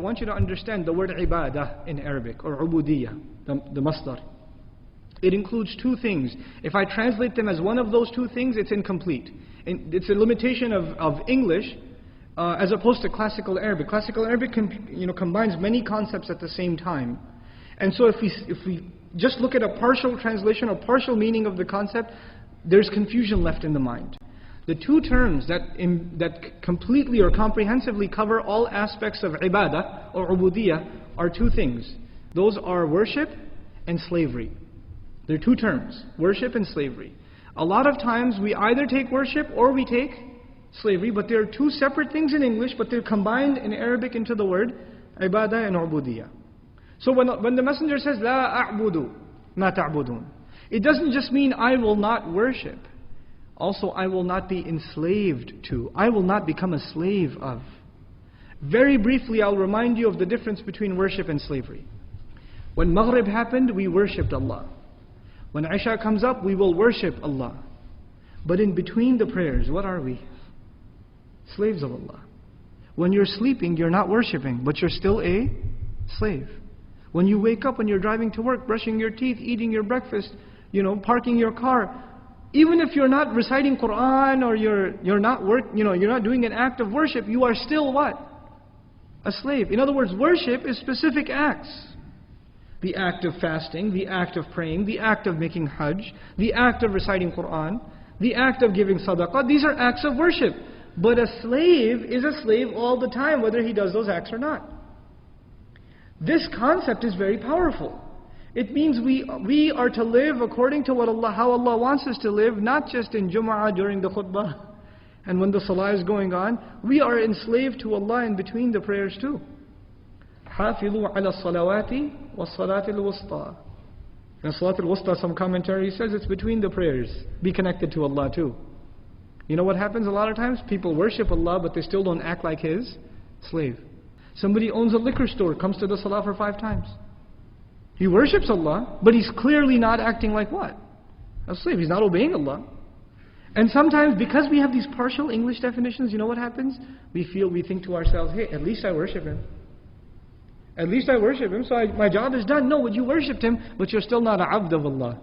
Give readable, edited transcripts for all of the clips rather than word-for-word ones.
want you to understand the word ibadah in Arabic, or ubudiyah, the masdar. It includes two things. If I translate them as one of those two things, it's incomplete. It's a limitation of English as opposed to classical Arabic. Classical Arabic combines many concepts at the same time. And so if we just look at a partial translation or partial meaning of the concept, there's confusion left in the mind. The two terms that completely or comprehensively cover all aspects of ibadah or ubudiyah are two things. Those are worship and slavery. They're two terms, worship and slavery. A lot of times we either take worship or we take slavery, but they're two separate things in English, but they're combined in Arabic into the word ibadah and ubudiyah. So when the messenger says, La a'budu ma ta'budun, it doesn't just mean I will not worship. Also, I will not be enslaved to. I will not become a slave of. Very briefly, I'll remind you of the difference between worship and slavery. When Maghrib happened, we worshipped Allah. When Isha comes up, we will worship Allah. But in between the prayers, what are we? Slaves of Allah. When you're sleeping, you're not worshipping, but you're still a slave. When you wake up, when you're driving to work, brushing your teeth, eating your breakfast, parking your car, even if you're not reciting Quran or you're not doing an act of worship, you are still what? A slave. In other words, worship is specific acts. The act of fasting, the act of praying, the act of making hajj, the act of reciting Quran, the act of giving sadaqah, these are acts of worship. But a slave is a slave all the time, whether he does those acts or not. This concept is very powerful. It means we are to live according to how Allah wants us to live, not just in Jum'ah during the khutbah and when the salah is going on. We are enslaved to Allah in between the prayers too. حافظوا على الصلوات والصلاة الوسطى. In Salat al-Wusta, some commentary says it's between the prayers. Be connected to Allah too. You know what happens a lot of times? People worship Allah, but they still don't act like His slave. Somebody owns a liquor store, comes to the salah for 5 times. He worships Allah, but he's clearly not acting like what? A slave. He's not obeying Allah. And sometimes, because we have these partial English definitions, you know what happens? We think to ourselves, hey, at least I worship Him. At least I worship Him, so my job is done. No, you worshipped Him, but you're still not a abd of Allah.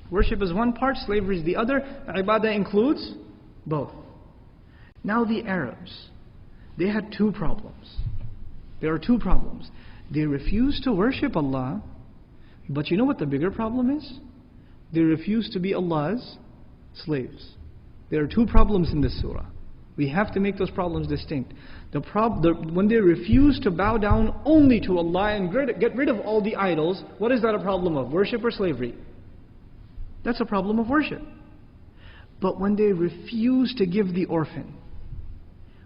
Worship is one part, slavery is the other. Ibadah includes both. Now the Arabs, they had 2 problems. There are 2 problems. They refused to worship Allah, but you know what the bigger problem is? They refuse to be Allah's slaves. There are 2 problems in this surah. We have to make those problems distinct. When they refuse to bow down only to Allah and get rid of all the idols, what is that a problem of? Worship or slavery? That's a problem of worship. But when they refuse to give the orphan,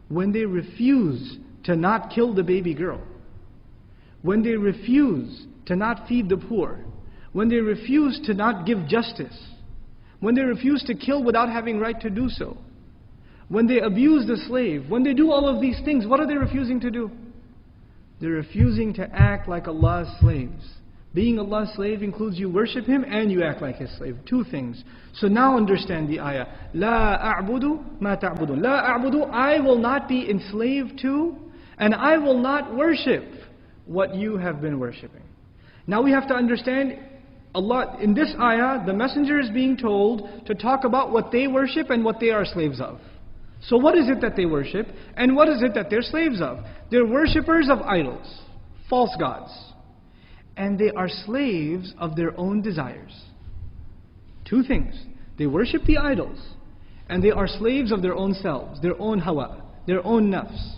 when they refuse to not kill the baby girl, when they refuse to not feed the poor, when they refuse to not give justice, when they refuse to kill without having right to do so, when they abuse the slave, when they do all of these things, what are they refusing to do? They're refusing to act like Allah's slaves. Being Allah's slave includes you worship Him and you act like His slave. 2 things. So now understand the ayah. La a'budu ma ta'budun. La a'budu, I will not be enslaved to, and I will not worship what you have been worshipping. Now we have to understand, Allah, in this ayah, the messenger is being told to talk about what they worship and what they are slaves of. So what is it that they worship, and what is it that they're slaves of? They're worshippers of idols, false gods. And they are slaves of their own desires. 2 things. They worship the idols, and they are slaves of their own selves, their own hawa, their own nafs.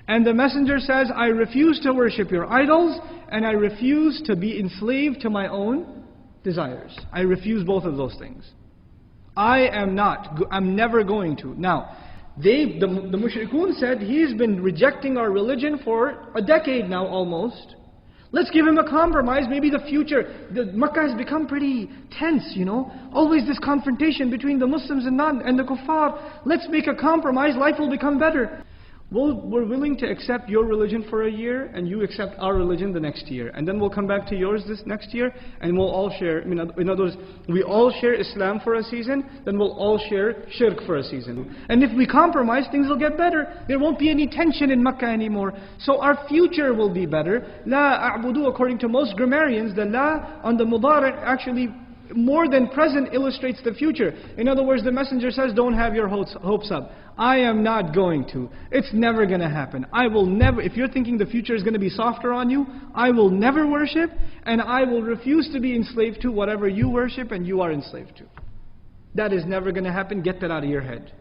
And the messenger says, I refuse to worship your idols, and I refuse to be enslaved to my own desires. I refuse both of those things. I'm never going to. Now, the mushrikun said, he's been rejecting our religion for a decade now almost. Let's give him a compromise, maybe the future. Makkah has become pretty tense, Always this confrontation between the Muslims and the kuffar. Let's make a compromise, life will become better. we're willing to accept your religion for a year, and you accept our religion the next year. And then we'll come back to yours this next year, and we'll all share, in other words, we all share Islam for a season, then we'll all share shirk for a season. And if we compromise, things will get better. There won't be any tension in Makkah anymore. So our future will be better. La a'budu, according to most grammarians, the la on the mudari' actually more than present illustrates the future. In other words, the messenger says, don't have your hopes up. I am not going to. It's never going to happen. I will never, if you're thinking the future is going to be softer on you, I will never worship, and I will refuse to be enslaved to whatever you worship and you are enslaved to. That is never going to happen. Get that out of your head.